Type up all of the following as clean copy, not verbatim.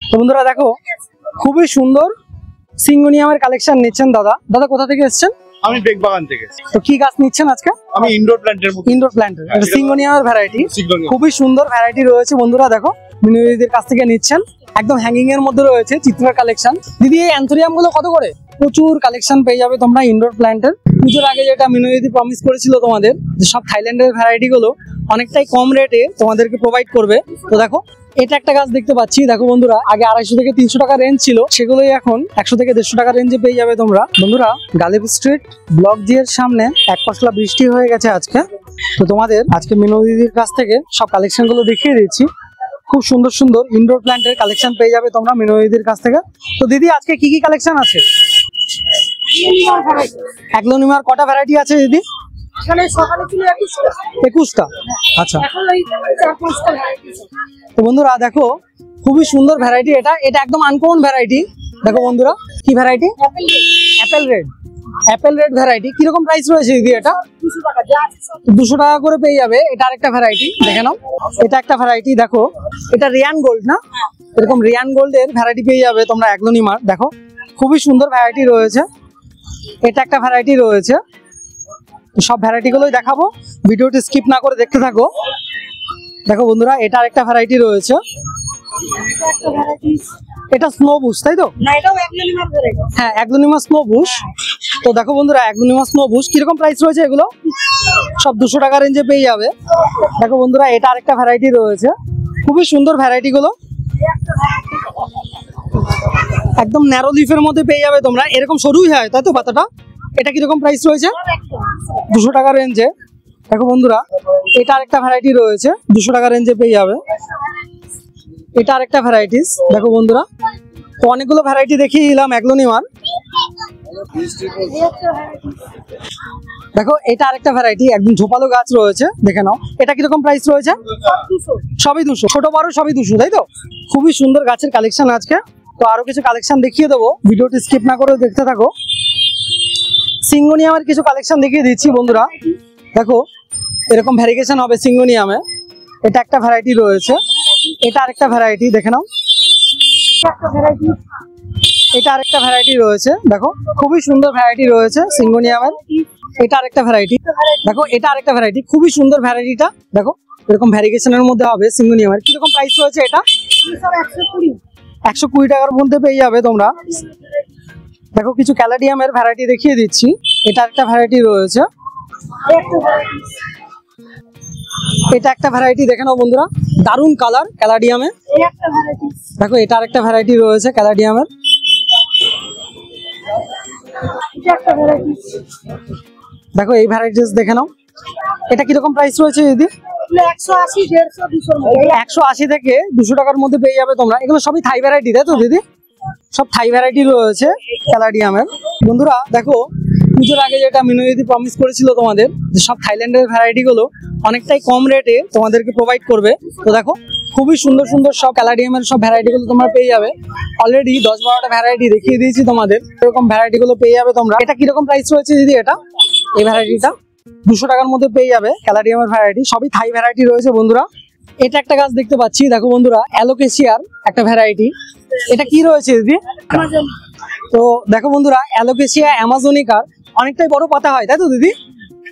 তো বন্ধুরা দেখো খুবই সুন্দর সিঙ্গোনিয়ামের কালেকশন নিচ্ছেন দাদা। দাদা কোথা থেকে এসেছেন? আমি বেগবাগান থেকে। তো কি গাছ নিচ্ছেন আজকে? আমি ইনডোর প্ল্যান্টের মধ্যে। ইনডোর প্ল্যান্টের এটা সিঙ্গোনিয়ামের ভ্যারাইটি, খুবই সুন্দর ভ্যারাইটি রয়েছে বন্ধুরা। দেখো মিনুদিদির কাছ থেকে নিচ্ছেন, একদম হ্যাঙ্গিং এর মধ্যে রয়েছে চিত্রের কালেকশন। দিদি এই অ্যান্থোরিয়াম গুলো কত করে? প্রচুর কালেকশন পেয়ে যাবে তোমরা ইনডোর প্ল্যান্টের। পুজোর আগে যেটা মিনুদিদি প্রমিস করেছিল তোমাদের যে সব থাইল্যান্ডের ভ্যারাইটি গুলো অনেকটাই কম রেটে তোমাদেরকে প্রোভাইড করবে। তো দেখো এটা একটা গাছ দেখতে পাচ্ছি, দেখো বন্ধুরা আগে 250 থেকে 300 টাকা রেঞ্জ ছিল, সেগুলোই এখন 100 থেকে 150 টাকা রেঞ্জে পেয়ে যাবে তোমরা। বন্ধুরা গালিব স্ট্রিট ব্লক জি এর সামনে এক পশলা বৃষ্টি হয়ে গেছে আজকে। তো তোমাদের আজকে মিনুদিদির কাছ থেকে সব কালেকশন গুলো দেখিয়ে দিচ্ছি। খুব সুন্দর সুন্দর ইনডোর প্ল্যান্টের কালেকশন পেয়ে যাবে তোমরা মিনুদিদির কাছ থেকে। তো দিদি আজকে কি কি কালেকশন আছে? অ্যাগ্লোনিমার কটা ভ্যারাইটি আছে দিদি? সকালে ছিল 21টা। আচ্ছা এখন ওই 4-5টা ভ্যারাইটি। তো বন্ধুরা দেখো খুবই সুন্দর ভ্যারাইটি, এটা এটা একদম আনকমন ভ্যারাইটি। দেখো বন্ধুরা কি variety? Apple red. Apple red variety কিরকম প্রাইস রয়েছে দিদি? এটা 200 টাকা যা আছে 200 টাকা করে পেয়ে যাবে। এটা আরেকটা ভ্যারাইটি দেখে নাও, এটা একটা ভ্যারাইটি। দেখো এটা রিয়ান গোল্ড না, এরকম রিয়ান গোল্ডের ভ্যারাইটি পেয়ে যাবে তোমরা অ্যাগ্লোনিমার। দেখো খুবই সুন্দর ভ্যারাইটি রয়েছে। এটা একটা ভ্যারাইটি রয়েছে। সব ভ্যারাইটি গুলোই দেখাবো, ভিডিওটি স্কিপ না করে দেখতে থাকো। দেখো বন্ধুরা এটা আরেকটা ভ্যারাইটি রয়েছে, একটা ভ্যারাইটি। এটা স্নো বুশ তাই তো? না এটাও অ্যাগ্লোনিমার ভ্যারাইটি। হ্যাঁ অ্যাগ্লোনিমা স্নো বুশ। তো দেখো বন্ধুরা অ্যাগ্লোনিমা স্নো বুশ কিরকম প্রাইস রয়েছে? এগুলো সব 200 টাকা রেঞ্জে পেয়ে যাবে। দেখো বন্ধুরা এটা আরেকটা ভ্যারাইটি রয়েছে, খুবই সুন্দর ভ্যারাইটি গুলো, একদম ন্যারো লিফের মধ্যে পেয়ে যাবে তোমরা। এরকম সরুই হয় তাই তো পাতাটা? এটা কিরকম প্রাইস রয়েছে? 200 টাকা রেঞ্জে। দেখো বন্ধুরা এটা আরেকটা ভ্যারাইটি রয়েছে, 200 টাকা রেঞ্জে পেয়ে যাবে। এটা আরেকটা ভ্যারাইটিস। দেখো বন্ধুরা তো অনেকগুলো ভ্যারাইটি দেখিয়ে দিলাম অ্যাগ্লোনিমার। দেখো এটা আরেকটা ভ্যারাইটি, একদম ঝোপালো গাছ রয়েছে, দেখে নাও। এটা কিরকম প্রাইস রয়েছে? সবই 200, ছোট বড় সবই 200 তাই তো? খুবই সুন্দর গাছের কালেকশন আজকে। তো আরো কিছু কালেকশন দেখিয়ে দেবো, ভিডিওটি স্কিপ না করে দেখতে থাকো। সিঙ্গোনিয়ামের কিছু কালেকশন দেখিয়ে দিচ্ছি বন্ধুরা। দেখো এরকম ভ্যারিগেশন হবে সিঙ্গোনিয়ামে। এটা একটা ভ্যারাইটি রয়েছে, এটা আরেকটা ভ্যারাইটি দেখে নাও। এটা আরেকটা ভ্যারাইটি রয়েছে, দেখো খুবই সুন্দর ভ্যারাইটি রয়েছে সিঙ্গোনিয়ামের। এটা আরেকটা ভ্যারাইটি, দেখো এটা আরেকটা ভ্যারাইটি, খুবই সুন্দর ভ্যারাইটিটা। দেখো এরকম ভ্যারিগেশনের মধ্যে হবে সিঙ্গোনিয়ামের। কিরকম প্রাইস রয়েছে? এটা 120 টাকার মধ্যে পেয়ে যাবে তোমরা। দেখো কিছু ক্যালাডিয়ামের ভ্যারাইটি দেখিয়ে দিচ্ছি। এটা একটা ভ্যারাইটি রয়েছে, এটা একটা ভ্যারাইটি দেখে নাও বন্ধুরা, দারুন কালার ক্যালাডিয়ামে। দেখো এটা আরেকটা ভ্যারাইটি রয়েছে ক্যালাডিয়ামের। দেখো এই ভ্যারাইটিস দেখে নাও। এটা কিরকম প্রাইস রয়েছে দিদি? 180 থেকে 200 টাকার মধ্যে পেয়ে যাবে তোমরা। এগুলো সবই থাই ভ্যারাইটি তাই তো দিদি? সব থাই ভ্যারাইটি রয়েছে ক্যালাডিয়ামের। বন্ধুরা দেখো পুজোর আগে যেটা মিনুদিদি প্রমিস করেছিল তোমাদের যে সব থাইল্যান্ডের ভ্যারাইটি গুলো অনেকটাই কম রেটে তোমাদেরকে প্রোভাইড করবে। তো দেখো খুবই সুন্দর সুন্দর সব ক্যালাডিয়ামের সব ভ্যারাইটি গুলো তোমরা পেয়ে যাবে। অলরেডি 10-12টা ভ্যারাইটি দেখিয়ে দিয়েছি তোমাদের, এরকম ভ্যারাইটি গুলো পেয়ে যাবে তোমরা। এটা কিরকম প্রাইস রয়েছে দিদি? এটা এই ভ্যারাইটিটা 200 টাকার মধ্যে পেয়ে যাবে ক্যালাডিয়ামের ভ্যারাইটি, সবই থাই ভ্যারাইটি রয়েছে বন্ধুরা। এটা একটা গাছ দেখতে পাচ্ছি, দেখো বন্ধুরা অ্যালোকেসিয়ার একটা ভ্যারাইটি। এটা কি রয়েছে দিদি? তো দেখো বন্ধুরা অ্যালোকেসিয়া অ্যামাজনিকার অনেকটাই বড় পাতা হয় তাই তো দিদি?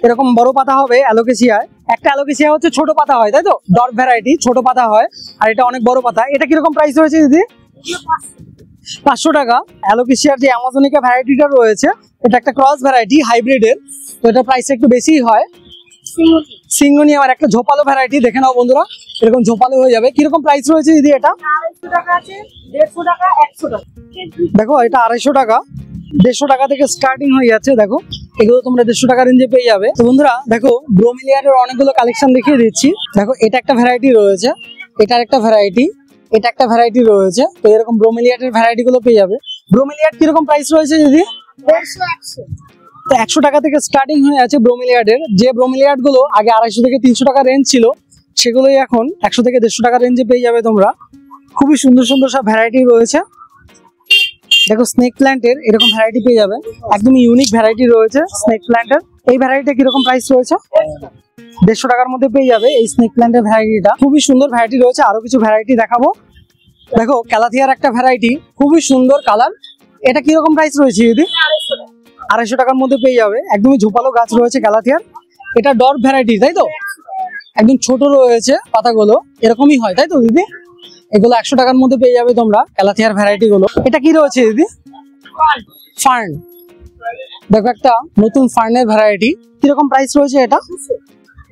এরকম বড় পাতা হবে অ্যালোকেসিয়ায়। একটা অ্যালোকেসিয়া হচ্ছে ছোট পাতা হয় তাই তো, ডর্ফ ভ্যারাইটি, ছোট পাতা হয়। আর এটা অনেক বড় পাতা। এটা কিরকম প্রাইস রয়েছে দিদি? 500 টাকা। অ্যালোকেসিয়ার যে অ্যামাজনিকা ভ্যারাইটিটা রয়েছে এটা একটা ক্রস ভ্যারাইটি হাইব্রিডের, তো এটা প্রাইস একটু বেশিই হয়। সিঙ্গোনিয়ামের একটা ঝোপালো ভ্যারাইটি দেখে নাও বন্ধুরা, এরকম ঝোপালো হয়ে যাবে। কিরকম প্রাইস রয়েছে দিদি? এটা 250 টাকা আছে, 150 টাকা, 100 টাকা। দেখো এটা 250 টাকা, 150 টাকা থেকে স্টার্টিং হয়ে যাচ্ছে। দেখো এগুলো তোমরা 150 টাকা রেঞ্জে পেয়ে যাবে। তো বন্ধুরা দেখো ব্রোমিলিয়াডের অনেকগুলো কালেকশন দেখিয়ে দিচ্ছি। দেখো এটা একটা ভ্যারাইটি রয়েছে, এটা একটা ভ্যারাইটি, এটা একটা ভ্যারাইটি রয়েছে। তো এরকম ব্রোমিলিয়াডের ভ্যারাইটি গুলো পেয়ে যাবে। ব্রোমিলিয়াড কিরকম প্রাইস রয়েছে দিদি? 150, 100। তো 100 টাকা থেকে স্টার্টিং হয়ে আছে ব্রোমিলিয়াডের। যে ব্রোমিলিয়াড গুলো আগে 250 থেকে 300 টাকা রেঞ্জ ছিল সেগুলোই এখন 100 থেকে 150 টাকা রেঞ্জে পেয়ে যাবে তোমরা। খুবই সুন্দর সুন্দর সব ভ্যারাইটি রয়েছে। দেখো স্নেক প্ল্যান্টের এরকম ভ্যারাইটি পেয়ে যাবে, একদম ইউনিক ভ্যারাইটি রয়েছে স্নেক প্ল্যান্টের। এই ভ্যারাইটিটা কিরকম প্রাইস রয়েছে? 150 টাকার মধ্যে পেয়ে যাবে এই স্নেক প্ল্যান্টের ভ্যারাইটিটা। খুবই সুন্দর ভ্যারাইটি রয়েছে, আরো কিছু ভ্যারাইটি দেখাবো। দেখো ক্যালাথিয়ার একটা ভ্যারাইটি, খুবই সুন্দর কালার। এটা কিরকম প্রাইস রয়েছে দিদি? 250 টাকার মধ্যে পেয়ে যাবে। একদমই ঝোপালো গাছ রয়েছে ক্যালাথিয়ার। এটা ডর্ফ ভ্যারাইটি তাই তো? একদম ছোট রয়েছে পাতাগুলো, এরকমই হয় তাই তো দিদি? এগুলো 100 টাকার মধ্যে পেয়ে যাবে তোমরা ক্যালাথিয়ার ভ্যারাইটি গুলো। এটা কি রয়েছে দিদি? ফার্ন। দেখো একটা নতুন ফার্নের ভ্যারাইটি, কিরকম প্রাইস রয়েছে এটা?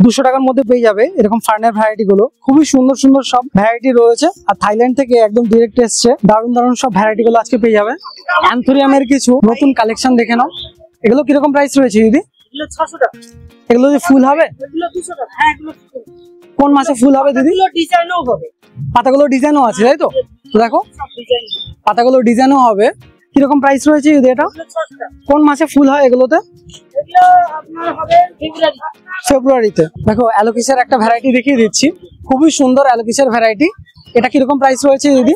200 টাকার মধ্যে পেয়ে যাবে এরকম ফার্নের ভ্যারাইটি গুলো। খুবই সুন্দর সুন্দর সব ভ্যারাইটি রয়েছে, আর থাইল্যান্ড থেকে একদম ডিরেক্ট এসছে। দারুণ দারুণ সব ভ্যারাইটি গুলো আজকে পেয়ে যাবে। অ্যান্থোরিয়ামের কিছু নতুন কালেকশন দেখে নাও। এগুলো কিরকম প্রাইস রয়েছে দিদি? এগুলো 600 টাকা। এগুলো যে ফুল হবে? এগুলো 200 টাকা। হ্যাঁ, এগুলো কোন মাসে ফুল হবে দিদি? এগুলো ডিজাইনও হবে। পাতাগুলো ডিজাইনও আছে তাই তো? তো দেখো সব ডিজাইন। পাতাগুলো ডিজাইনও হবে। কিরকম প্রাইস রয়েছে দিদি এটা? এগুলো 600 টাকা। কোন মাসে ফুল হয় এগুলোতে? এগুলো আপনার হবে ফেব্রুয়ারি। ফেব্রুয়ারিতে। দেখো অ্যালোকিসের একটা ভ্যারাইটি দেখিয়ে দিচ্ছি, খুবই সুন্দর অ্যালোকিসের ভ্যারাইটি। এটা কিরকম প্রাইস রয়েছে দিদি?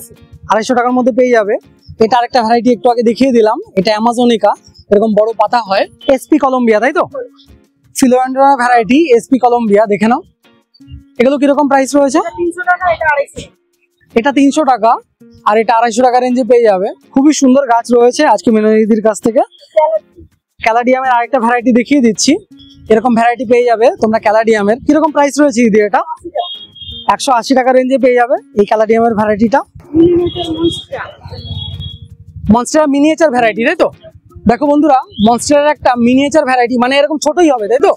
250 টাকার মধ্যে পেয়ে যাবে। এটা আরেকটা ভ্যারাইটি একটু আগে দেখিয়ে দিলাম, এটা অ্যামাজনিকা, এরকম বড় পাতা হয়। এসপি কলম্বিয়া তাই তো? ফিলোডেন্ড্রন ভ্যারাইটি এসপি কলম্বিয়া, দেখে নাও। এগুলো কিরকম প্রাইস রয়েছে? এটা 300 টাকা, এটা 250। এটা 300 টাকা আর এটা 250 টাকা রেঞ্জে পেয়ে যাবে। খুবই সুন্দর গাছ রয়েছে আজকে মিনতিদির কাছ থেকে। ক্যালাডিয়ামের আরেকটা ভ্যারাইটি দেখিয়ে দিচ্ছি, এরকম ভ্যারাইটি পেয়ে যাবে তোমরা ক্যালাডিয়ামের। কিরকম প্রাইস রয়েছে দিদি এটা? 180 টাকা রেঞ্জে পেয়ে যাবে এই ক্যালাডিয়ামের ভ্যারাইটিটা। Miniature monster. Monster miniature variety তাই তো? দেখো বন্ধুরা, মনস্টারের একটা মিনিয়েচার ভ্যারাইটি, মানে এরকম ছোটই হবে তাই তো?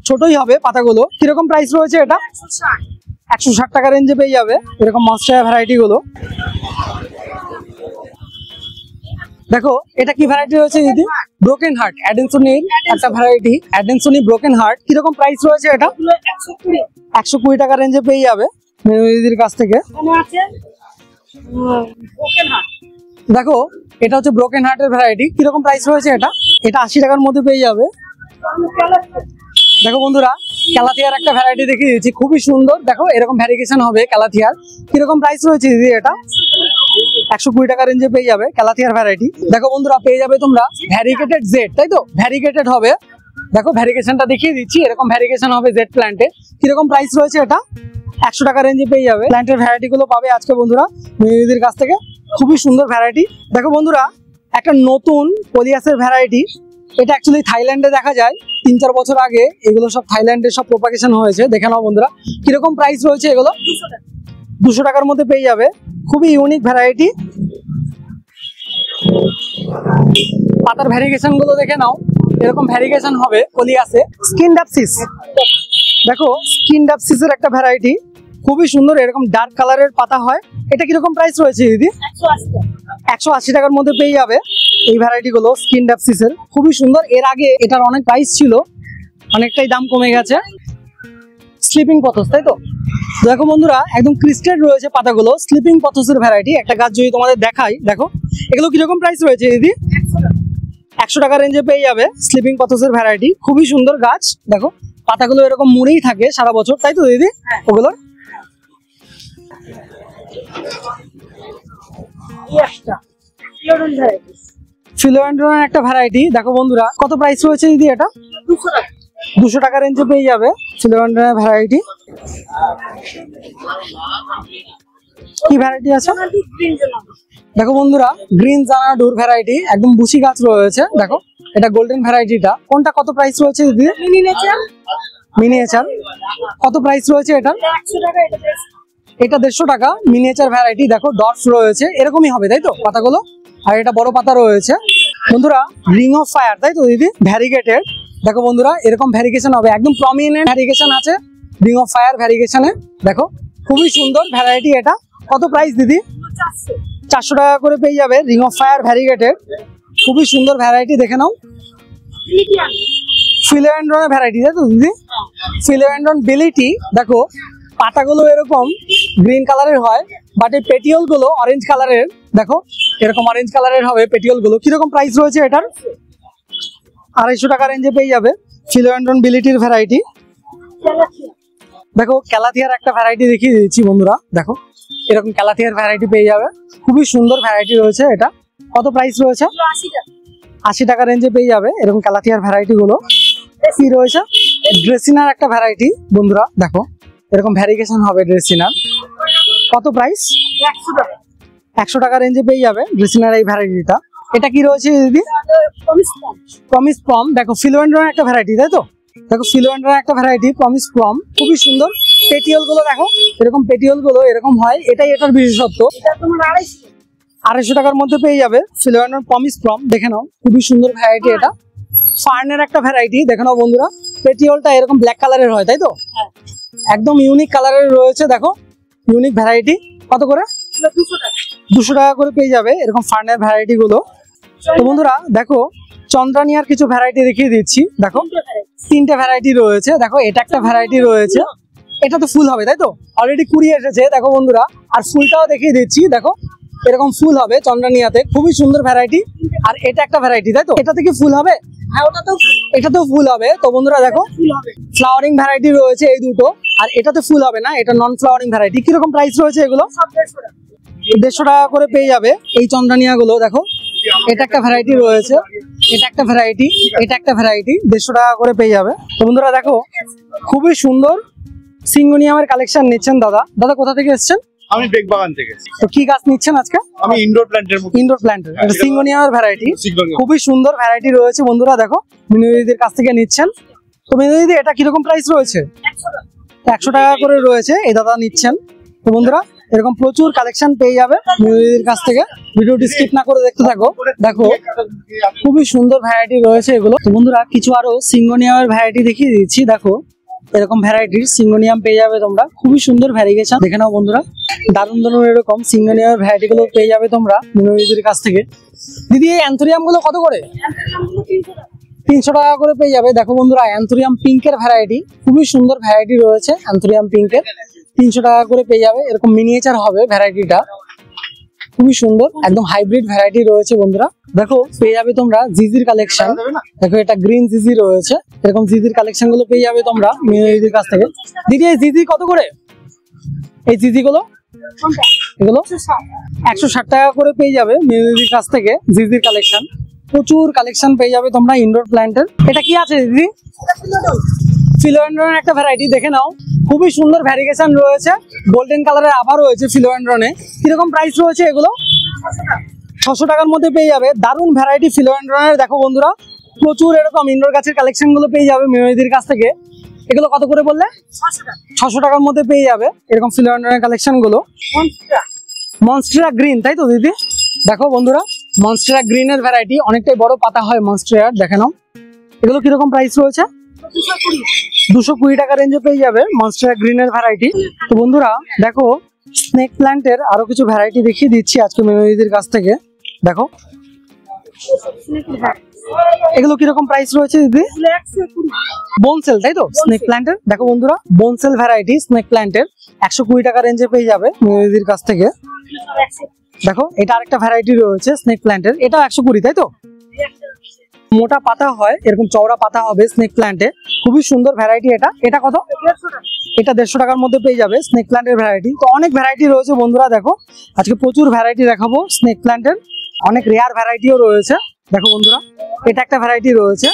ছোটই হবে পাতাগুলো। কিরকম প্রাইস রয়েছে এটা? 160। 160 টাকা রেঞ্জে পেয়ে যাবে এরকম মনস্টার ভ্যারাইটি গুলো। দেখো এটা কি ভ্যারাইটি রয়েছে দিদি? ব্রোকেন হার্ট, অ্যাডেনসনির একটা ভ্যারাইটি, অ্যাডেনসনি ব্রোকেন হার্ট। কিরকম প্রাইস রয়েছে এটা? এগুলো 120। 120 টাকা রেঞ্জে পেয়ে যাবে দিদির কাছ থেকে। এখানে আছে ওকেন হার্ট। দেখো এটা হচ্ছে ব্রোকেন হার্টের ভ্যারাইটি। কিরকম প্রাইস রয়েছে এটা? এটা 80 টাকার মধ্যে পেয়ে যাবে। দেখো বন্ধুরা, ক্যালাথিয়ার একটা ভ্যারাইটি দেখিয়ে দিচ্ছি, খুবই সুন্দর। দেখো এরকম ভ্যারিগেশন হবে ক্যালাথিয়ার। কিরকম প্রাইস রয়েছে দিদি এটা? 120 টাকা রেঞ্জে পেয়ে যাবে ক্যালাথিয়ার ভ্যারাইটি। দেখো বন্ধুরা, পেয়ে যাবে তোমরা ভ্যারিগেটেড জেড তাই তো? ভ্যারিগেটেড হবে। দেখো ভ্যারিগেশনটা দেখিয়ে দিচ্ছি, এরকম ভ্যারিগেশন হবে জেড প্ল্যান্টে। কিরকম প্রাইস রয়েছে এটা? 100 টাকা রেঞ্জে পেয়ে যাবে। প্ল্যান্টের ভ্যারাইটি গুলো পাবে আজকে বন্ধুরা দিদির কাছ থেকে। খুবই সুন্দর ভ্যারাইটি। দেখো বন্ধুরা, একটা নতুন কোলিয়াসের ভ্যারাইটি। এটা অ্যাকচুয়ালি থাইল্যান্ডে দেখা যায়। 3-4 বছর আগে এগুলো সব থাইল্যান্ডে সব প্রোপাগেশন হয়েছে। দেখে নাও বন্ধুরা কিরকম প্রাইস রয়েছে এগুলো। 200 টাকার মধ্যে পেয়ে যাবে। খুবই ইউনিক ভ্যারাইটি। পাতার ভ্যারিগেশন গুলো দেখে নাও, এরকম ভ্যারিগেশন হবে কোলিয়াসে। স্কিন ডাপসিস, দেখো স্কিন ডাপসিসের একটা ভ্যারাইটি, খুবই সুন্দর, এরকম ডার্ক কালারের পাতা হয়। এটা কিরকম প্রাইস রয়েছে দিদি? 180 টাকা। 180 টাকার মধ্যে পেয়ে যাবে এই ভ্যারাইটি গুলো স্কিন ডাপসিসের। খুবই সুন্দর। এর আগে এটার অনেক প্রাইস ছিল, অনেকটাই দাম কমে গেছে। স্লিপিং পথস তাই তো? দেখো বন্ধুরা, একদম ক্রিস্টেড রয়েছে পাতাগুলো। স্লিপিং পথসের ভ্যারাইটি একটা গাছ যদি তোমাদের দেখাই, দেখো এগুলো কিরকম প্রাইস রয়েছে দিদি? 100 টাকা রেঞ্জে পেয়ে যাবে স্লিপিং পথসের ভ্যারাইটি। খুবই সুন্দর গাছ। দেখো পাতাগুলো এরকম মুড়েই থাকে সারা বছর তাই তো দিদি? ওগুলোর ফিলোডেন্ড্রনের একটা ভ্যারাইটি। দেখো বন্ধুরা, কত প্রাইস রয়েছে দিদি এটা? 200 টাকা। 200 টাকা রেঞ্জে পেয়ে যাবে ফিলোডেন্ড্রনের ভ্যারাইটি। কি ভ্যারাইটি আছে? দেখো বন্ধুরা, গ্রিন জানাডুর ভ্যারাইটি, একদম বুশি গাছ রয়েছে। দেখো এটা গোল্ডেন ভ্যারাইটিটা। কোনটা কত প্রাইস রয়েছে দিদি? মিনিয়েচার। মিনিয়েচার কত প্রাইস রয়েছে এটা? 100 টাকা। এটা 150 টাকা। Miniature variety. দেখো ডটস রয়েছে, এরকমই হবে তাই তো পাতাগুলো? আর এটা বড় পাতা রয়েছে বন্ধুরা। রিং অফ ফায়ার তাই তো দিদি? ভ্যারিগেটেড। দেখো বন্ধুরা, এরকম ভ্যারিগেশন হবে, একদম প্রমিনেন্ট ভ্যারিগেশন আছে রিং অফ ফায়ার ভ্যারিগেশনে। দেখো খুবই সুন্দর ভ্যারাইটি। এটা কত প্রাইস দিদি? 400 টাকা করে পেয়ে যাবে রিং অফ ফায়ার ভ্যারিগেটেড। খুবই সুন্দর ভ্যারাইটি, দেখে নাও। ফিলোডেন্ড্রনের ভ্যারাইটি তাই তো দিদি? ফিলোডেন্ড্রন বিলিটি। দেখো পাতাগুলো এরকম গ্রিন কালারের হয়, বাট এই পেটিওল গুলো অরেঞ্জ কালারের। দেখো এরকম অরেঞ্জ কালারের হবে পেটিওল গুলো। কিরকম প্রাইস রয়েছে এটার? 250 টাকা রেঞ্জে পেয়ে যাবে ফিলোডেন্ড্রন বিলিটির ভ্যারাইটি। দেখো ক্যালাথিয়ার একটা ভ্যারাইটি দেখিয়ে দিচ্ছি বন্ধুরা। দেখো এরকম ক্যালাথিয়ার ভ্যারাইটি পেয়ে যাবে। খুবই সুন্দর ভ্যারাইটি রয়েছে এটা। কত প্রাইস রয়েছে? 80 টাকা রেঞ্জে পেয়ে যাবে এরকম ক্যালাথিয়ার ভ্যারাইটি গুলো। কি রয়েছে? ড্রেসিনার একটা ভ্যারাইটি বন্ধুরা। দেখো এরকম ভ্যারিগেশন হবে ড্রেসিনার। কত প্রাইস? 100 টাকা রেঞ্জে পেয়ে যাবে গ্লিসিনার এই ভ্যারাইটিটা। এটা কি রয়েছে দিদি? প্রমিস কম। প্রমিস পম, দেখো ফিলোয়েন্ড্রার একটা ভ্যারাইটি, তাই তো? দেখো ফিলোয়েন্ড্রার একটা ভ্যারাইটি প্রমিস পম, খুবই সুন্দর। পেটিওল গুলো দেখো, এরকম পেটিওল গুলো এরকম হয়, এটাই এটার বিশেষত্ব। এটা তোমার 250। 250 টাকার মধ্যে পেয়ে যাবে ফিলোয়েন্ড্রার প্রমিস পম, দেখে নাও খুবই সুন্দর ভ্যারাইটি। এটা ফার্নের একটা ভ্যারাইটি, দেখে নাও বন্ধুরা। পেটিওলটা এরকম ব্ল্যাক কালারের হয়, তাই তো? হ্যাঁ। একদম ইউনিক কালারের রয়েছে, দেখো ইউনিক ভ্যারাইটি। কত করে? এটা 200 টাকা। 200 টাকা করে পেয়ে যাবে এরকম ফার্নের ভ্যারাইটি গুলো। তো বন্ধুরা দেখো চন্দ্রানিয়ার কিছু ভ্যারাইটি দেখিয়ে দিচ্ছি। দেখো 3টে ভ্যারাইটি রয়েছে। দেখো এটা একটা ভ্যারাইটি রয়েছে, এটা তো ফুল হবে, তাই তো? অলরেডি কুড়ি এসেছে দেখো বন্ধুরা। আর ফুলটাও দেখিয়ে দিচ্ছি, দেখো এরকম ফুল হবে চন্দ্রানিয়াতে, খুবই সুন্দর ভ্যারাইটি। আর এটা একটা ভ্যারাইটি, তাই তো? এটাতে কি ফুল হবে? হ্যাঁ, ওটা তো এটাতেও ফুল হবে। তো বন্ধুরা দেখো ফুল হবে। ফ্লাওয়ারিং ভ্যারাইটি রয়েছে এই দুটো, আর এটাতে ফুল হবে না, এটা নন ফ্লাওয়ারিং ভ্যারাইটি। কিরকম প্রাইস রয়েছে এগুলো? সব 150 টাকা। 150 টাকা করে পেয়ে যাবে এই চন্দ্রানিয়া গুলো। দেখো এটা একটা ভ্যারাইটি রয়েছে, এটা একটা ভ্যারাইটি, এটা একটা ভ্যারাইটি, 150 টাকা করে পেয়ে যাবে। তো বন্ধুরা দেখো খুবই সুন্দর সিঙ্গোনিয়ামের কালেকশন নিচ্ছেন দাদা। দাদা কোথা থেকে এসেছেন? আমি বেগ বাগান থেকে। তো কি গাছ নিচ্ছেন আজকে? আমি ইনডোর প্ল্যান্টের মধ্যে ইনডোর প্ল্যান্টের, এটা সিঙ্গোনিয়ামের ভ্যারাইটি, সিগনোনিয়াম। খুবই সুন্দর ভ্যারাইটি রয়েছে বন্ধুরা। দেখো মিনুদিদির কাছ থেকে নিচ্ছেন। তো মিনুদিদি এটা কিরকম প্রাইস রয়েছে? 100 টাকা। 100 টাকা করে রয়েছে, এই দাদা নিচ্ছেন। তো বন্ধুরা এরকম প্রচুর কালেকশন পেয়ে যাবে মিনুদিদির কাছ থেকে। ভিডিওটি স্কিপ না করে দেখতে থাকো। দেখো খুবই সুন্দর ভ্যারাইটি রয়েছে এগুলো। তো বন্ধুরা কিছু আরো সিঙ্গোনিয়ামের ভ্যারাইটি দেখিয়ে দিচ্ছি। দেখো এরকম ভ্যারাইটির সিঙ্গোনিয়াম পেয়ে যাবে তোমরা, খুবই সুন্দর ভ্যারিগেশন, দেখে নাও বন্ধুরা। দারুণ দারুণ এরকম সিঙ্গোনিয়ামের ভ্যারাইটি গুলো পেয়ে যাবে তোমরা মিনুদিদির কাছ থেকে। দিদি এই অ্যান্থোরিয়াম গুলো কত করে? দামগুলো 300 টাকা। 300 টাকা করে পেয়ে যাবে। দেখো বন্ধুরা অ্যান্থোরিয়াম পিঙ্কের ভ্যারাইটি, খুবই সুন্দর ভ্যারাইটি রয়েছে অ্যান্থোরিয়াম পিঙ্কের, 300 টাকা করে পেয়ে যাবে। এরকম মিনিয়েচার হবে ভ্যারাইটিটা, খুবই সুন্দর, একদম হাইব্রিড ভ্যারাইটি রয়েছে বন্ধুরা। দেখো পেয়ে যাবে তোমরা জিজির কালেকশন। দেখো এটা গ্রিন জিজি রয়েছে, এরকম জিজির কালেকশন গুলো পেয়ে যাবে তোমরা মিনুদিদির কাছ থেকে। দিদি এই জিজি কত করে? এই জিজি গুলো কোনটা? এগুলো 160। 160 টাকা করে পেয়ে যাবে মিনুদিদির কাছ থেকে জিজির কালেকশন। প্রচুর কালেকশন পেয়ে যাবে তোমরা ইনডোর প্ল্যান্টের। এটা কি আছে দিদি? এটা ফিলোডন। ফিলোয়েন্ড্রনের একটা ভ্যারাইটি, দেখে নাও খুবই সুন্দর ভ্যারিগেশন রয়েছে, গোল্ডেন কালারের আবার রয়েছে ফিলোয়েন্ড্রনে। কিরকম প্রাইস রয়েছে এগুলো? 600 টাকার মধ্যে পেয়ে যাবে। দারুণ ভ্যারাইটি ফিলোয়েন্ড্রনের। দেখো বন্ধুরা প্রচুর এরকম ইনডোর গাছের কালেকশন গুলো পেয়ে যাবে মিনুদিদির কাছ থেকে। এগুলো কত করে বললে? 600 টাকা। 600 টাকার মধ্যে পেয়ে যাবে এরকম ফিলোয়েন্ড্রনের কালেকশন গুলো। মনস্টার। মনস্টেরা গ্রিন, তাই তো দিদি? দেখো বন্ধুরা মনস্টেরা গ্রিনের ভ্যারাইটি, অনেকটাই বড় পাতা হয় মনস্টেরার, দেখে নাও। এগুলো কিরকম প্রাইস রয়েছে? 220। 220 টাকা রেঞ্জে পেয়ে যাবে মনস্টেরা গ্রিনের ভ্যারাইটি। তো বন্ধুরা দেখো স্নেক প্ল্যান্টের আরো কিছু ভ্যারাইটি দেখিয়ে দিচ্ছি আজকে মিনুদিদির কাছ থেকে। দেখো এগুলো কিরকম প্রাইস রয়েছে দিদি? 120। বোনসেল, তাই তো? স্নেক প্ল্যান্টের, দেখো বন্ধুরা বোনসেল ভ্যারাইটি স্নেক প্ল্যান্টের 120 টাকা রেঞ্জে পেয়ে যাবে মিনুদিদির কাছ থেকে। দেখো এটা আরেকটা ভ্যারাইটি রয়েছে স্নেক প্ল্যান্টের, এটা 120, তাই তো? মোটা পাতা হয়, এরকম চওড়া পাতা হবে স্নেক প্ল্যান্টে, খুবই সুন্দর ভ্যারাইটি। এটা এটা কত? 150 টাকা। এটা 150 টাকার মধ্যে পেয়ে যাবে স্নেক প্ল্যান্টের ভ্যারাইটি। তো অনেক ভ্যারাইটি রয়েছে বন্ধুরা। দেখো আজকে প্রচুর ভ্যারাইটি দেখাবো স্নেক প্ল্যান্টের, অনেক রেয়ার ভ্যারাইটিও রয়েছে। দেখো বন্ধুরা এটা একটা ভ্যারাইটি রয়েছে,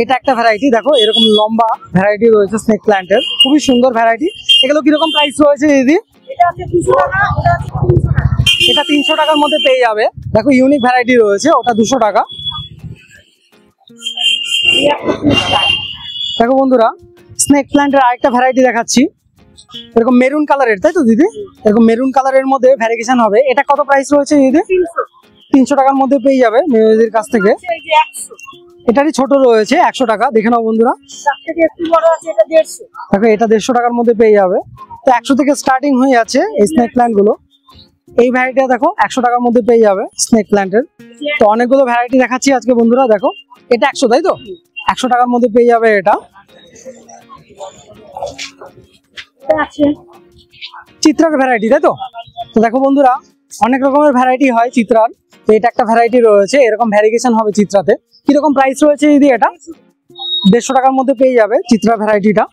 এটা একটা ভ্যারাইটি। দেখো এরকম লম্বা ভ্যারাইটি রয়েছে স্নেক প্ল্যান্টের, খুবই সুন্দর ভ্যারাইটি। এগুলো কিরকম প্রাইস রয়েছে দিদি? এটা আছে 200 টাকা, ওটা আছে 300 টাকা। এটা 300 টাকার মধ্যে পেয়ে যাবে। দেখো ইউনিক ভ্যারাইটি রয়েছে, ওটা 200 টাকা। এই একটা 30 টাকা। দেখো বন্ধুরা স্নেক প্ল্যান্টের আরেকটা ভ্যারাইটি দেখাচ্ছি, এরকম মেরুন কালারের, তাই তো দিদি? এরকম মেরুন কালারের মধ্যে ভ্যারিগেশন হবে। এটা কত প্রাইস রয়েছে দিদি? 300। 300 টাকার মধ্যে পেয়ে যাবে মিনুদিদির কাছ থেকে। এই যে 100। এটারই ছোট রয়েছে 100 টাকা, দেখে নাও বন্ধুরা। তার থেকে একটু বড় আছে, এটা 150। দেখো এটা 150 টাকার মধ্যে পেয়ে যাবে। তো 100 থেকে স্টার্টিং হয়ে যাচ্ছে এই স্নেক প্ল্যান্ট গুলো। এই ভ্যারাইটিটা দেখো 100 টাকার মধ্যে পেয়ে যাবে স্নেক প্ল্যান্টের। তো অনেকগুলো ভ্যারাইটি দেখাচ্ছি আজকে বন্ধুরা। দেখো এটা 100, তাই তো? 100 টাকার মধ্যে পেয়ে যাবে এটা। এটা আছে চিত্রার ভ্যারাইটি, তাই তো? তো দেখো বন্ধুরা অনেক রকমের ভ্যারাইটি হয় চিত্রার। তো এটা একটা ভ্যারাইটি রয়েছে, এরকম ভ্যারিগেশন হবে চিত্রাতে। কিরকম প্রাইস রয়েছে দিদি? এটা 150 টাকার মধ্যে পেয়ে যাবে চিত্রা ভ্যারাইটিটা।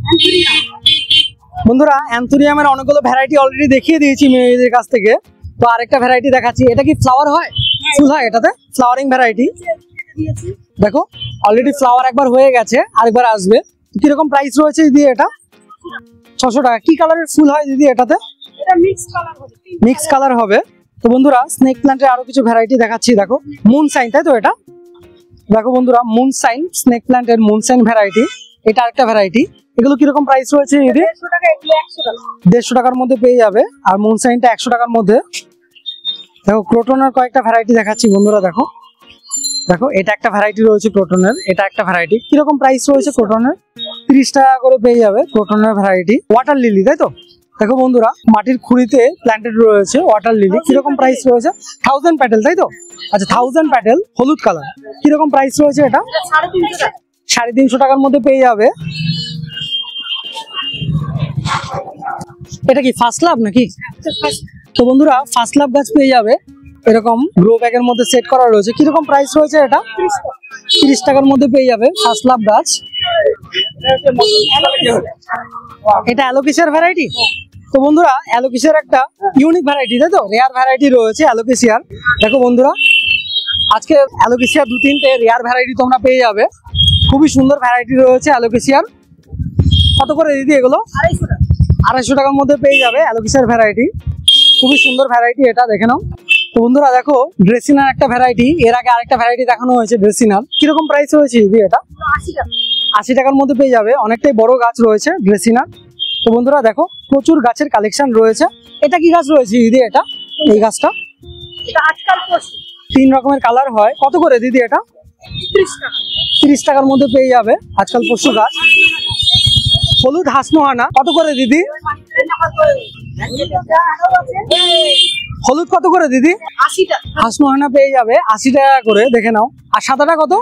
বন্ধুরা অ্যান্থোরিয়ামের অনেকগুলো ভ্যারাইটি অলরেডি দেখিয়ে দিয়েছি মেয়েদের কাছ থেকে। তো আরেকটা ভ্যারাইটি দেখাচ্ছি, এটা কি ফ্লাওয়ার হয়? ফুল হয় এটাতে, ফ্লাওয়ারিং ভ্যারাইটি। দিয়েছি। দেখো অলরেডি ফ্লাওয়ার একবার হয়ে গেছে, আরেকবার আসবে। কিরকম প্রাইস রয়েছে দিদি? এটা 600 টাকা। কি কালারের ফুল হয় দিদি এটাতে? এটা মিক্স কালার হবে। মিক্স কালার হবে, তো বন্ধুরা স্নেক প্ল্যান্টের আরো কিছু ভ্যারাইটি দেখাচ্ছি। দেখো মুন সাইন, তাই তো এটা? দেখো বন্ধুরা মুন সাইন, স্নেক প্ল্যান্টের মুন সাইন ভ্যারাইটি, এটা আরেকটা ভ্যারাইটি। এগুলো কিরকম প্রাইস রয়েছে? 150 টাকা, এগুলো 100 টাকা। 150 টাকার মধ্যে পেয়ে যাবে। আর মুন সাইনটা 100 টাকার মধ্যে। দেখো ক্রোটনের কয়েকটা ভ্যারাইটি দেখাচ্ছি বন্ধুরা। দেখো দেখো এটা একটা ভ্যারাইটি রয়েছে ক্রোটনের, এটা একটা ভ্যারাইটি। কিরকম প্রাইস রয়েছে ক্রোটনের? 30 টাকা করে পেয়ে যাবে ক্রোটনের ভ্যারাইটি। ওয়াটার লিলি, তাই তো? দেখো বন্ধুরা মাটির খুঁড়িতে প্ল্যান্টেড রয়েছে ওয়াটার লিলি। কিরকম প্রাইস রয়েছে? 1000 প্যাটেল, তাই তো? আচ্ছা 1000 প্যাটেল, হলুদ কালার। কিরকম প্রাইস রয়েছে এটা? 350 টাকা। 350 টাকার মধ্যে পেয়ে যাবে। এটা কি ফার্স্ট লাভ নাকি? তো বন্ধুরা ফার্স্ট লাভ গাছ পেয়ে যাবে এরকম গ্রো ব্যাগের মধ্যে সেট করা রয়েছে। কিরকম প্রাইস রয়েছে এটা? 30 টাকার মধ্যে পেয়ে যাবে ফার্স্ট লাভ গাছ। এটা অ্যালোকেসিয়ার ভ্যারাইটি। তো বন্ধুরা অ্যালোকেসিয়ার একটা ইউনিক ভ্যারাইটি, তাই তো? রেয়ার ভ্যারাইটি রয়েছে অ্যালোকেসিয়ার। দেখো বন্ধুরা আজকে অ্যালোকেসিয়ার 2-3টে রেয়ার ভ্যারাইটি তোমরা পেয়ে যাবে। খুবই সুন্দর ভ্যারাইটি রয়েছে অ্যালোকেসিয়ার। কত করে দিদি এগুলো? 250 টাকা। 250 টাকার মধ্যে পেয়ে যাবে অ্যালোকেসিয়ার ভ্যারাইটি। খুবই সুন্দর ভ্যারাইটি, এটা দেখে নাও। তো বন্ধুরা দেখো ড্রেসিনার একটা ভ্যারাইটি, এর আগে আরেকটা ভ্যারাইটি দেখানো হয়েছে ড্রেসিনার। কিরকম প্রাইস রয়েছে দিদি এটা? 80 টাকা। 80 টাকার মধ্যে পেয়ে যাবে। অনেকটাই বড় গাছ রয়েছে ড্রেসিনার। তো বন্ধুরা দেখো প্রচুর গাছের কালেকশন রয়েছে। এটা কি গাছ রয়েছে দিদি এটা? এই গাছটা এটা আজকাল পড়ছে 3 রকমের কালার হয়। কত করে দিদি এটা? 30 টাকা। 30 টাকার মধ্যে পেয়ে যাবে আজকাল পশু গাছ। হলুদ হাসমোহানা কত করে দিদি? হলুদ কত করে দিদি? 80 টাকা। হাসমোহানা পেয়ে যাবে 80 টাকা করে, দেখে নাও। আর সাদাটা কত?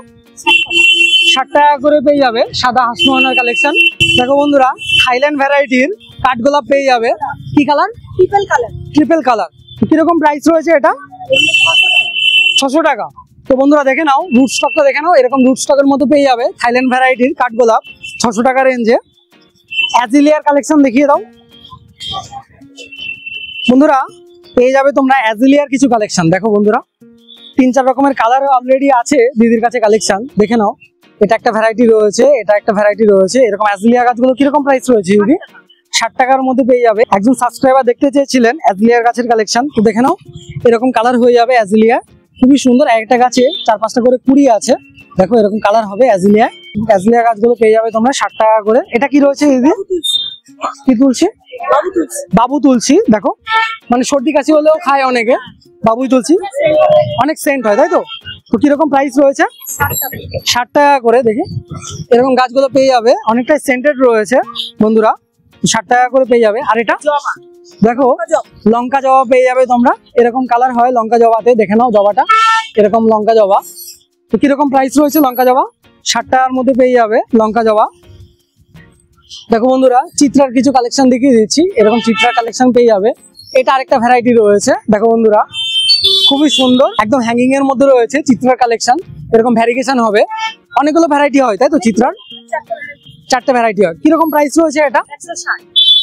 60 টাকা করে পেয়ে যাবে সাদা হাসমোহানার কালেকশন। দেখো বন্ধুরা থাইল্যান্ড ভ্যারাইটির কাঠগোলাপ পেয়ে যাবে। কি colour? Triple colour. Triple colour. কিরকম প্রাইস রয়েছে এটা? 600 টাকা। তো বন্ধুরা দেখে নাও রুট স্টকটা দেখে নাও। এরকম রুট স্টকের মধ্যে পেয়ে যাবে থাইল্যান্ড ভ্যারাইটির কাঠগোলাপ 600 টাকা রেঞ্জে। অ্যাজিলিয়ার কালেকশন দেখিয়ে দাও বন্ধুরা। পেয়ে যাবে তোমরা অ্যাজিলিয়ার কিছু কালেকশন। দেখো বন্ধুরা 3-4 রকমের কালার অলরেডি আছে দিদির কাছে কালেকশন, দেখে নাও। এটা একটা ভ্যারাইটি রয়েছে, এটা একটা ভ্যারাইটি রয়েছে। এরকম অ্যাজিলিয়া গাছগুলো কিরকম প্রাইস রয়েছে দিদি? 60 টাকার মধ্যে পেয়ে যাবে। একজন সাবস্ক্রাইবার দেখতে চেয়েছিলেন অ্যাজিলিয়ার গাছের কালেকশন, তো দেখে নাও। এরকম কালার হয়ে যাবে অ্যাজিলিয়া, খুবই সুন্দর। একটা গাছে 4-5টা করে কুড়ি আছে। দেখো এরকম কালার হবে অ্যাজিলিয়া। অ্যাজিলিয়া গাছগুলো পেয়ে যাবে তোমরা 60 টাকা করে। এটা কি রয়েছে দিদি? কি তুলসী? বাবু তুলসী। দেখো মানে সর্দি কাশি হলেও খায় অনেকে বাবুই তুলসী, অনেক সেন্ট হয়, তাই তো? তো কিরকম প্রাইস রয়েছে? 60 টাকা করে। দেখি এরকম গাছগুলো পেয়ে যাবে, অনেকটাই সেন্টেড রয়েছে বন্ধুরা। 60 টাকা করে পেয়ে যাবে। আর এটা দেখো লঙ্কা জবা পেয়ে যাবে তোমরা। এরকম কালার হয় লঙ্কা জবাতে, দেখে নাও জবাটা এরকম লঙ্কা জবা। তো কিরকম প্রাইস রয়েছে লঙ্কা জবা? 60 টাকার মধ্যে পেয়ে যাবে লঙ্কা জবা। দেখো বন্ধুরা চিত্রার কিছু কালেকশন দেখিয়ে দিচ্ছি। এরকম চিত্রার কালেকশন পেয়ে যাবে। এটা আরেকটা ভ্যারাইটি রয়েছে। দেখো বন্ধুরা খুবই সুন্দর, একদম হ্যাঙ্গিং এর মধ্যে রয়েছে চিত্রার কালেকশন। এরকম ভ্যারিয়েশন হবে, অনেকগুলো ভ্যারাইটি হয়, তাই তো? চিত্রার 4টে ভ্যারাইটি হয়। কিরকম প্রাইস রয়েছে এটা?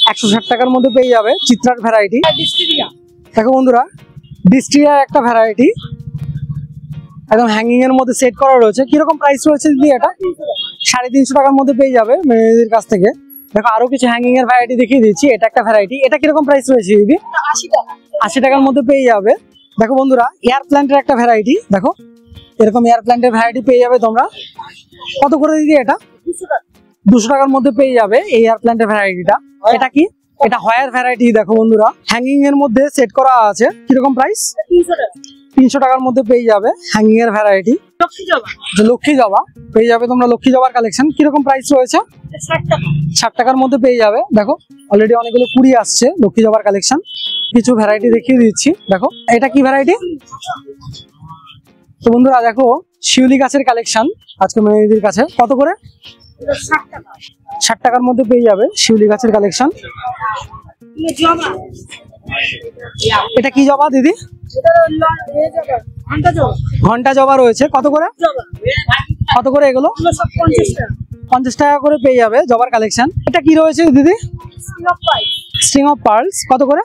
160 টাকার মধ্যে পেয়ে যাবে চিত্রার ভ্যারাইটি। দেখো বন্ধুরা ডিস্ট্রিয়ার একটা ভ্যারাইটি, একদম হ্যাঙ্গিং এর মধ্যে সেট করা রয়েছে। কিরকম প্রাইস রয়েছে দিদি এটা? 350 টাকার মধ্যে পেয়ে যাবে মেয়েদের কাছ থেকে। দেখো আরো কিছু হ্যাঙ্গিং এর ভ্যারাইটি দেখিয়ে দিচ্ছি। এটা একটা ভ্যারাইটি। এটা কিরকম প্রাইস রয়েছে দিদি? 80 টাকা। 80 টাকার মধ্যে পেয়ে যাবে। দেখো বন্ধুরা এয়ার প্ল্যান্টের একটা ভ্যারাইটি। দেখো এরকম এয়ার প্ল্যান্টের ভ্যারাইটি পেয়ে যাবে তোমরা। কত করে দিদি এটা? 200 টাকা। 200 টাকার মধ্যে পেয়ে যাবে এই এয়ার প্ল্যান্টের ভ্যারাইটিটা। এটা কি? এটা হয়ার ভ্যারাইটি। দেখো বন্ধুরা হ্যাঙ্গিং এর মধ্যে সেট করা আছে। কিরকম প্রাইস? 300 টাকা। 300 টাকার মধ্যে পেয়ে যাবে হ্যাঙ্গিং এর ভ্যারাইটি। লক্ষ্মী জবা। যে লক্ষ্মী জবা পেয়ে যাবে তোমরা, লক্ষ্মী জবার কালেকশন। কিরকম প্রাইস রয়েছে? 60 টাকা। 60 টাকার মধ্যে পেয়ে যাবে। দেখো অলরেডি অনেকগুলো কুড়ি আসছে লক্ষ্মী জবার কালেকশন। কিছু ভ্যারাইটি দেখিয়ে দিচ্ছি। দেখো এটা কি ভ্যারাইটি? তো বন্ধুরা দেখো শিউলি গাছের কালেকশন আজকে মেয়েদের কাছে। কত করে? এটা 60 টাকা। 60 টাকার মধ্যে পেয়ে যাবে শিউলি গাছের কালেকশন। এই জবা। এটা কি জবা দিদি? এটা জবা। ঘন্টা জবা। ঘন্টা জবা রয়েছে। কত করে? জবা। কত করে এগুলো? এগুলো সব 50 টাকা। 50 টাকা করে পেয়ে যাবে জবার কালেকশন। এটা কি রয়েছে দিদি? String of pipe. String of pearls. কত করে?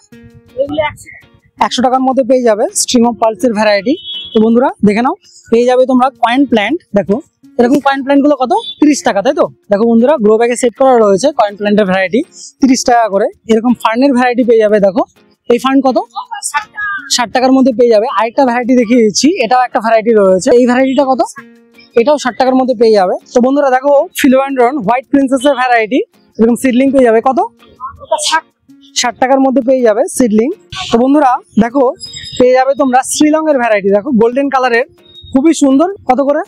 এগুলো 100 টাকা। 100 টাকার মধ্যে পেয়ে যাবে স্ট্রিং অফ পার্লসের ভ্যারাইটি। তো বন্ধুরা দেখে নাও পেয়ে যাবে তোমরা কয়েন প্ল্যান্ট। দেখো এরকম কয়েন প্ল্যান্ট গুলো কত? 30 টাকা, তাই তো? দেখো বন্ধুরা গ্রো ব্যাগে সেট করা রয়েছে কয়েন প্ল্যান্টের ভ্যারাইটি 30 টাকা করে। এরকম ফার্নের ভ্যারাইটি পেয়ে যাবে। দেখো এই ফার্ন কত? 60 টাকার মধ্যে পেয়ে যাবে। আরেকটা ভ্যারাইটি দেখিয়ে দিচ্ছি, এটাও একটা ভ্যারাইটি রয়েছে। এই ভ্যারাইটিটা কত? এটাও 60 টাকার মধ্যে পেয়ে যাবে। তো বন্ধুরা দেখো ফিলোডেন্ড্রন হোয়াইট প্রিন্সেসের ভ্যারাইটি, এরকম সিডলিং পেয়ে যাবে। কত? 60 টাকার মধ্যে পেয়ে যাবে সিডলিং। তো বন্ধুরা দেখো পেয়ে যাবে তোমরা শ্রীলং এর ভ্যারাইটি, দেখো গোল্ডেন কালারের, খুবই সুন্দর। কত করে?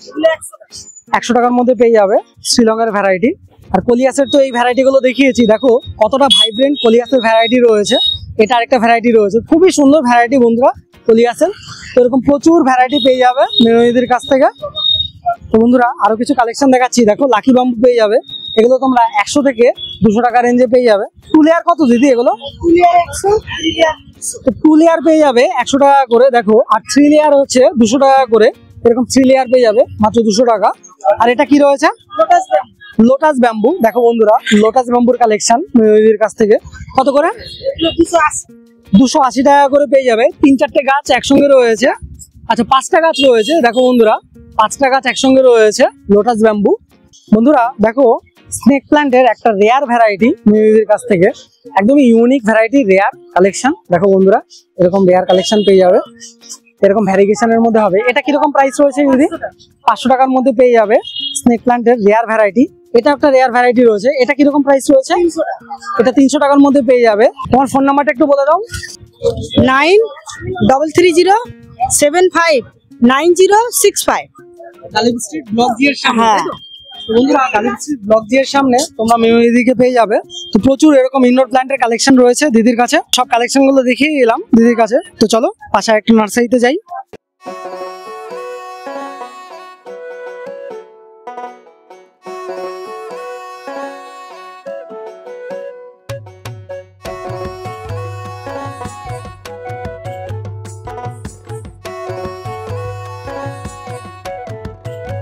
100 টাকার মধ্যে পেয়ে যাবে শ্রীলং এর ভ্যারাইটি। আর কলিয়াসের তো এই ভ্যারাইটি গুলো দেখিয়েছি, দেখো কতটা ভাইব্রেন্ট কলিয়াসের ভ্যারাইটি রয়েছে। এটা আরেকটা ভ্যারাইটি রয়েছে, খুবই সুন্দর ভ্যারাইটি বন্ধুরা কলিয়াসের। তো এরকম প্রচুর ভ্যারাইটি পেয়ে যাবে মেনুদির কাছ থেকে। তো বন্ধুরা আরো কিছু কালেকশন দেখাচ্ছি, দেখো লাকি বাম্বু পেয়ে যাবে। এগুলো তোমরা 100 থেকে 200 টাকা রেঞ্জে পেয়ে যাবে। 2 লেয়ার কত দিদি এগুলো? 2 লেয়ার পেয়ে যাবে 100 টাকা করে, দেখো। আর 3 লেয়ার হচ্ছে 200 টাকা করে। এরকম 3 লেয়ার পেয়ে যাবে মাত্র 200 টাকা। আর এটা কি রয়েছে? Lotus bamboo. দেখো বন্ধুরা লোটাস ব্যাম্বুর কালেকশন মেনুদির কাছ থেকে। কত করে? 280 টাকা করে পেয়ে যাবে। 3-4টে গাছ একসঙ্গে রয়েছে। আচ্ছা 5টা গাছ রয়েছে, দেখো বন্ধুরা 5টা গাছ একসঙ্গে রয়েছে লোটাস ব্যাম্বু। বন্ধুরা দেখো স্নেক প্ল্যান্টের একটা রেয়ার ভ্যারাইটি মেনুদির কাছ থেকে, একদমই ইউনিক ভ্যারাইটি, রেয়ার কালেকশন। দেখো বন্ধুরা এরকম রেয়ার কালেকশন পেয়ে যাবে, এরকম ভ্যারিগেশনের মধ্যে হবে। এটা কিরকম প্রাইস রয়েছে দিদি? 500 টাকার মধ্যে পেয়ে যাবে স্নেক প্ল্যান্টের রেয়ার ভ্যারাইটি। এটা একটা রেয়ার ভ্যারাইটি রয়েছে, এটা কিরকম প্রাইস রয়েছে? এটা 300 টাকার মধ্যে পেয়ে যাবে। তোমার ফোন নাম্বারটা একটু বলে দাও। 9330759065। গালিব স্ট্রিট ব্লক জি এর সামনে। তো বন্ধুরা গালিব স্ট্রিট ব্লক জি এর সামনে তোমরা মেমোরিদিকে পেয়ে যাবে। তো প্রচুর এরকম ইনডোর প্ল্যান্টের কালেকশন রয়েছে দিদির কাছে। সব কালেকশন গুলো দেখিয়ে এলাম দিদির কাছে। তো চলো পাশে একটা নার্সারিতে যাই।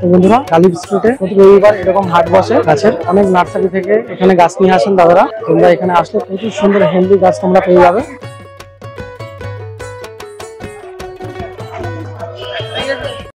তো বন্ধুরা গালিব স্ট্রিটে প্রতি রবিবার এরকম হাট বসে গাছের, অনেক নার্সারি থেকে এখানে গাছ নিয়ে আসেন দাদারা। তোমরা এখানে আসলে প্রচুর সুন্দর হেলদি গাছ তোমরা পেয়ে যাবে।